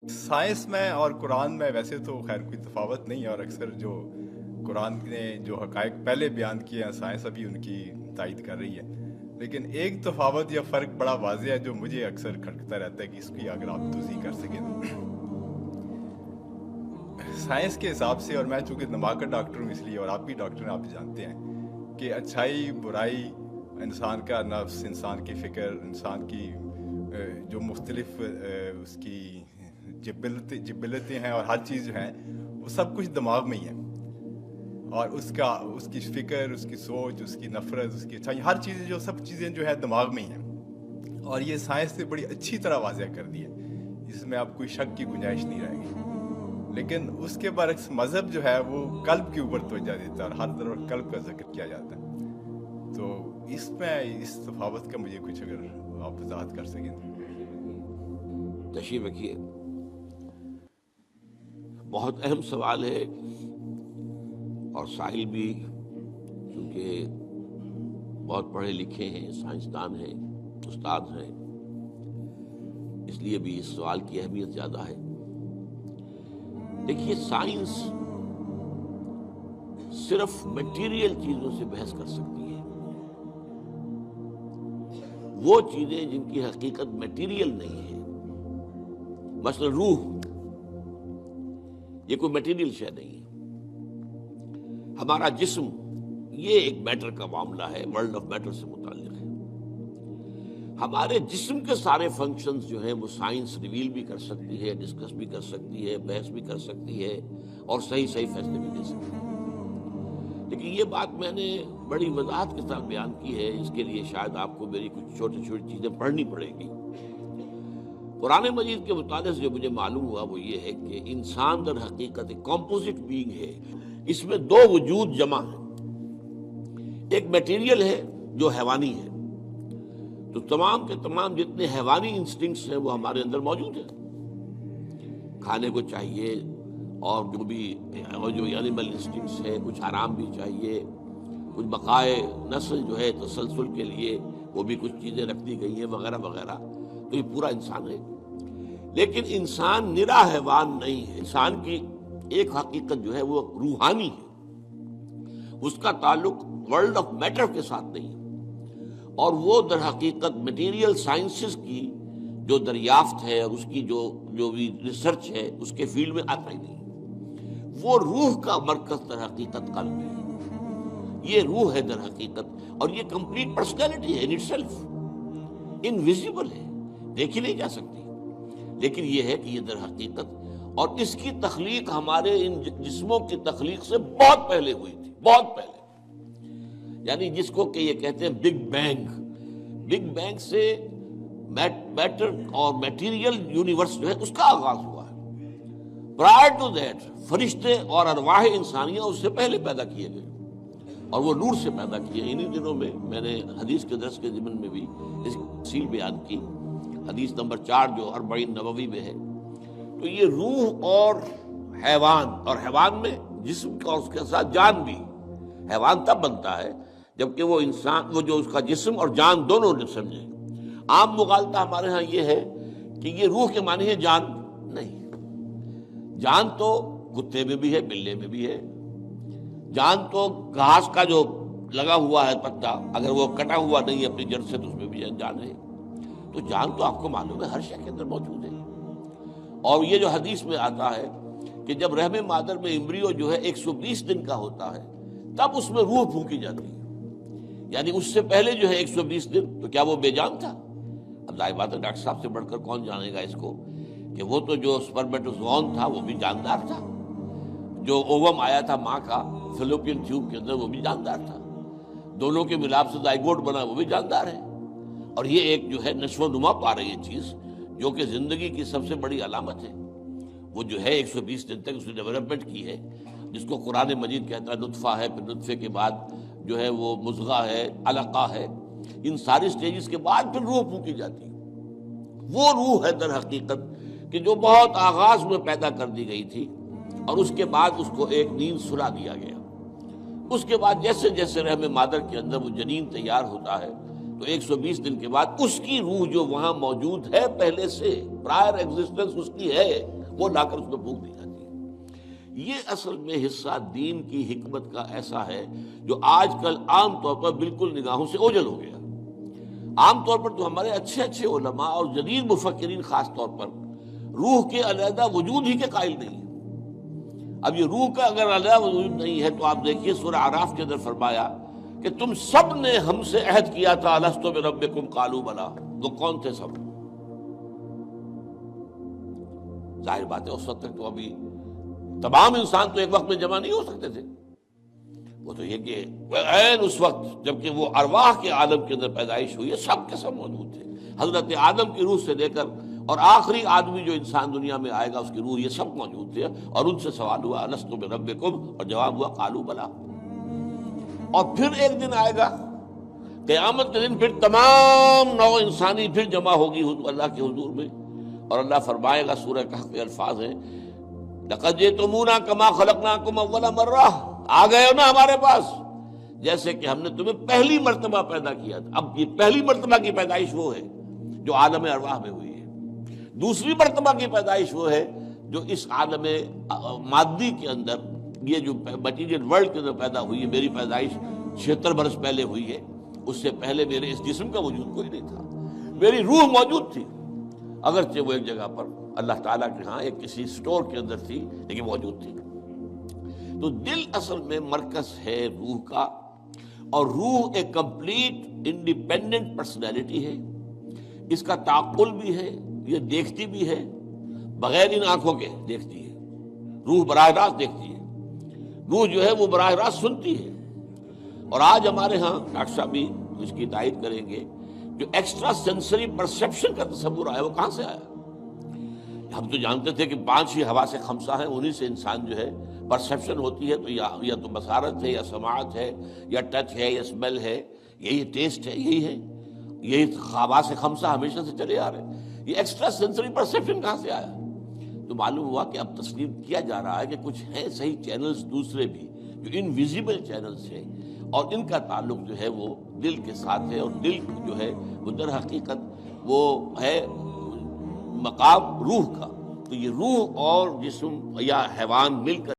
Science میں اور قرآن میں ویسے تو خیر کوئی تفاوت نہیں ہے، اور اکثر جو قرآن نے جو حقائق پہلے بیان کیے ہیں سائنس ابھی ان کی تائید کر رہی ہے، لیکن ایک تفاوت یا فرق بڑا واضح ہے جو مجھے اکثر کھٹکتا رہتا ہے کہ اس کی اگر آپ توضیح کر سکیں تو سائنس کے حساب سے، اور میں چونکہ دماغ کا ڈاکٹر ہوں اس لیے، اور آپ بھی ڈاکٹر ہیں، آپ بھی جانتے ہیں کہ اچھائی برائی، انسان کا نفس، انسان کی فکر، انسان کی جو مختلف اس کی جبلتیں ہیں اور ہر چیز جو ہیں وہ سب کچھ دماغ میں ہی ہے، اور اس کی فکر، اس کی سوچ، اس کی نفرت، اس کی اچھائی، ہر چیز جو سب چیزیں جو ہے دماغ میں ہی ہیں، اور یہ سائنس نے بڑی اچھی طرح واضح کر دی ہے، اس میں آپ کوئی شک کی گنجائش نہیں رہے گی۔ لیکن اس کے برعکس مذہب جو ہے وہ قلب کے اوپر توجہ دیتا ہے اور ہر طرف قلب کا ذکر کیا جاتا ہے، تو اس میں اس تفاوت کا مجھے کچھ اگر آپ وضاحت کر سکیں۔ تشریف رکھیے، بہت اہم سوال ہے، اور سائل بھی چونکہ بہت پڑھے لکھے ہیں، سائنسدان ہیں، استاد ہیں، اس لیے بھی اس سوال کی اہمیت زیادہ ہے۔ دیکھیے، سائنس صرف میٹیریل چیزوں سے بحث کر سکتی ہے، وہ چیزیں جن کی حقیقت میٹیریل نہیں ہے، مثلا روح، یہ کوئی میٹیریل شے نہیں ہے۔ ہمارا جسم یہ ایک میٹر کا معاملہ ہے، ورلڈ آف میٹر سے متعلق ہے۔ ہمارے جسم کے سارے فنکشنز جو ہیں وہ سائنس ریویل بھی کر سکتی ہے، ڈسکس بھی کر سکتی ہے، بحث بھی کر سکتی ہے، اور صحیح فیصلے بھی دے سکتی ہے۔ لیکن یہ بات میں نے بڑی وضاحت کے ساتھ بیان کی ہے، اس کے لیے شاید آپ کو میری کچھ چھوٹی چھوٹی چیزیں پڑھنی پڑے گی۔ قرآن مجید کے مطالعے سے جو مجھے معلوم ہوا وہ یہ ہے کہ انسان در حقیقت ایک کمپوزٹ بینگ ہے، اس میں دو وجود جمع ہیں۔ ایک میٹیریل ہے جو حیوانی ہے، تو تمام کے تمام جتنے حیوانی انسٹنکٹس ہیں وہ ہمارے اندر موجود ہیں، کھانے کو چاہیے، اور جو اینیمل انسٹنکٹس ہے، کچھ آرام بھی چاہیے، کچھ بقائے نسل جو ہے تسلسل کے لیے وہ بھی کچھ چیزیں رکھ دی گئی ہیں وغیرہ وغیرہ، تو یہ پورا انسان ہے۔ لیکن انسان نرا حیوان نہیں ہے، انسان کی ایک حقیقت جو ہے وہ روحانی ہے، اس کا تعلق ورلڈ آف میٹر کے ساتھ نہیں ہے، اور وہ در حقیقت میٹیریل سائنسز کی جو دریافت ہے اور اس کی جو بھی ریسرچ ہے اس کے فیلڈ میں آتا ہی نہیں۔ وہ روح کا مرکز در حقیقت قلب ہے، یہ روح ہے در حقیقت، اور یہ کمپلیٹ پرسنالٹی ہے، ان اٹ سیلف انویزیبل ہے، دیکھی نہیں جا سکتی، لیکن یہ ہے کہ یہ در حقیقت، اور اس کی تخلیق ہمارے ان جسموں کی تخلیق سے بہت پہلے ہوئی تھی، بہت پہلے، یعنی جس کو کہ یہ کہتے ہیں بگ بینگ، بگ بینگ سے میٹر اور میٹیریل یونیورس جو ہے اس کا آغاز ہوا ہے۔ پرائر ٹو دیٹ فرشتے اور ارواح انسانیہ اس سے پہلے پیدا کیے گئے، اور وہ نور سے پیدا کیے۔ انہی دنوں میں میں نے حدیث کے درس کے ضمن میں بھی اس کی تفصیل بیان کی، حدیث نمبر 4 جو 40 نبوی میں ہے۔ تو یہ روح اور حیوان میں جسم کا اور اس کے ساتھ جان بھی، حیوان تب بنتا ہے جبکہ وہ انسان، وہ جو اس کا جسم اور جان دونوں نے سمجھے۔ عام مغالطہ ہمارے ہاں یہ ہے کہ یہ روح کے معنی ہے جان، نہیں، جان تو کتے میں بھی ہے، بلے میں بھی ہے، جان تو گھاس کا جو لگا ہوا ہے پتا، اگر وہ کٹا ہوا نہیں ہے اپنی جڑ سے تو اس میں بھی جان ہے۔ تو جان تو آپ کو معلوم ہے ہر شے کے اندر موجود ہے، اور یہ جو حدیث میں آتا ہے کہ جب رحم مادر میں امبریو جو ہے 120 دن کا ہوتا ہے تب اس میں روح پھونکی جاتی ہے، یعنی اس سے پہلے جو ہے 120 دن تو کیا وہ بے جان تھا؟ اب ظاہر بات ہے ڈاکٹر صاحب سے بڑھ کر کون جانے گا اس کو کہ وہ تو جو سپرمیٹوزوون تھا وہ بھی جاندار تھا، جو اووم آیا تھا ماں کا فلوپین ٹیوب کے اندر وہ بھی جاندار تھا، دونوں کے ملاپ سے زائگوٹ بنا وہ بھی جاندار ہے، اور یہ ایک جو ہے نشو و نما پا رہی ہے چیز جو کہ زندگی کی سب سے بڑی علامت ہے۔ وہ جو ہے 120 دن تک اس نے ڈیولپمنٹ کی ہے، جس کو قرآن مجید کہتا ہے نطفہ ہے، پھر نطفے کے بعد جو ہے وہ مضغہ ہے، علقہ ہے، ان ساری سٹیجز کے بعد پھر روح پھونکی جاتی ہے۔ وہ روح ہے در حقیقت کہ جو بہت آغاز میں پیدا کر دی گئی تھی، اور اس کے بعد اس کو ایک نیند سلا دیا گیا۔ اس کے بعد جیسے جیسے رحم مادر کے اندر وہ جنین تیار ہوتا ہے تو 120 دن کے بعد اس کی روح جو وہاں موجود ہے پہلے سے، پرائر ایگزسٹنس اس کی ہے، وہ لا کر اس میں پھونک دی جاتی ہے۔ یہ اصل میں حصہ دین کی حکمت کا ایسا ہے جو آج کل عام طور پر بالکل نگاہوں سے اوجھل ہو گیا۔ عام طور پر تو ہمارے اچھے اچھے علماء اور جدید مفکرین خاص طور پر روح کے علیحدہ وجود ہی کے قائل نہیں ہیں۔ اب یہ روح کا اگر علیحدہ وجود نہیں ہے تو آپ دیکھیے سورہ اعراف کے اندر فرمایا کہ تم سب نے ہم سے عہد کیا تھا الست بربکم قالوا بلی، وہ کون تھے سب؟ ظاہر بات ہے اس وقت تک تو ابھی تمام انسان تو ایک وقت میں جمع نہیں ہو سکتے تھے، وہ تو یہ کہ عین اس وقت جبکہ وہ ارواح کے عالم کے اندر پیدائش ہوئی ہے سب کے سب موجود تھے، حضرت آدم کی روح سے لے کر اور آخری آدمی جو انسان دنیا میں آئے گا اس کی روح، یہ سب موجود تھے، اور ان سے سوال ہوا الست بربکم، اور جواب ہوا قالوا بلی۔ اور پھر ایک دن آئے گا قیامت کے دن، پھر تمام نوع انسانی پھر جمع ہوگی اللہ کے حضور میں، اور اللہ فرمائے گا، سورہ کہف کے الفاظ ہیں لقد جئتمونا کما خلقناکم اول مرہ، آ گئے ہو نا ہمارے پاس جیسے کہ ہم نے تمہیں پہلی مرتبہ پیدا کیا تھا۔ اب یہ پہلی مرتبہ کی پیدائش وہ ہے جو عالم ارواح میں ہوئی ہے، دوسری مرتبہ کی پیدائش وہ ہے جو اس عالم مادی کے اندر، یہ جو مٹیریل ورلڈ کے اندر پیدا ہوئی ہے۔ میری پیدائش 76 برس پہلے ہوئی ہے، اس سے پہلے میرے اس جسم کا وجود کوئی نہیں تھا، میری روح موجود تھی، اگرچہ وہ ایک جگہ پر اللہ تعالیٰ کے ہاں ایک کسی سٹور کے اندر تھی لیکن موجود تھی۔ تو دل اصل میں مرکز ہے روح کا، اور روح ایک کمپلیٹ انڈیپینڈنٹ پرسنالٹی ہے، اس کا تعقل بھی ہے، یہ دیکھتی بھی ہے، بغیر ان آنکھوں کے دیکھتی ہے، روح براہ راست دیکھتی ہے، روح جو ہے وہ براہ راست سنتی ہے۔ اور آج ہمارے ہاں ڈاکٹر صاحب بھی اس کی تائید کریں گے، جو ایکسٹرا سینسری پرسیپشن کا تصور آیا وہ کہاں سے آیا؟ ہم تو جانتے تھے کہ 5 ہی حواس خمسہ ہیں، انہی سے انسان جو ہے پرسیپشن ہوتی ہے، تو یا تو بصارت ہے، یا سماعت ہے، یا ٹچ ہے، یا اسمیل ہے، یہی ٹیسٹ ہے، یہی حواس خمسہ ہمیشہ سے چلے آ رہے ہیں۔ یہ ایکسٹرا سینسری پرسیپشن کہاں سے آیا؟ تو معلوم ہوا کہ اب تسلیم کیا جا رہا ہے کہ کچھ ہیں صحیح چینلز دوسرے بھی جو انویزیبل چینلز ہیں، اور ان کا تعلق جو ہے وہ دل کے ساتھ ہے، اور دل جو ہے وہ در حقیقت وہ ہے مقام روح کا۔ تو یہ روح اور جسم یا حیوان مل کر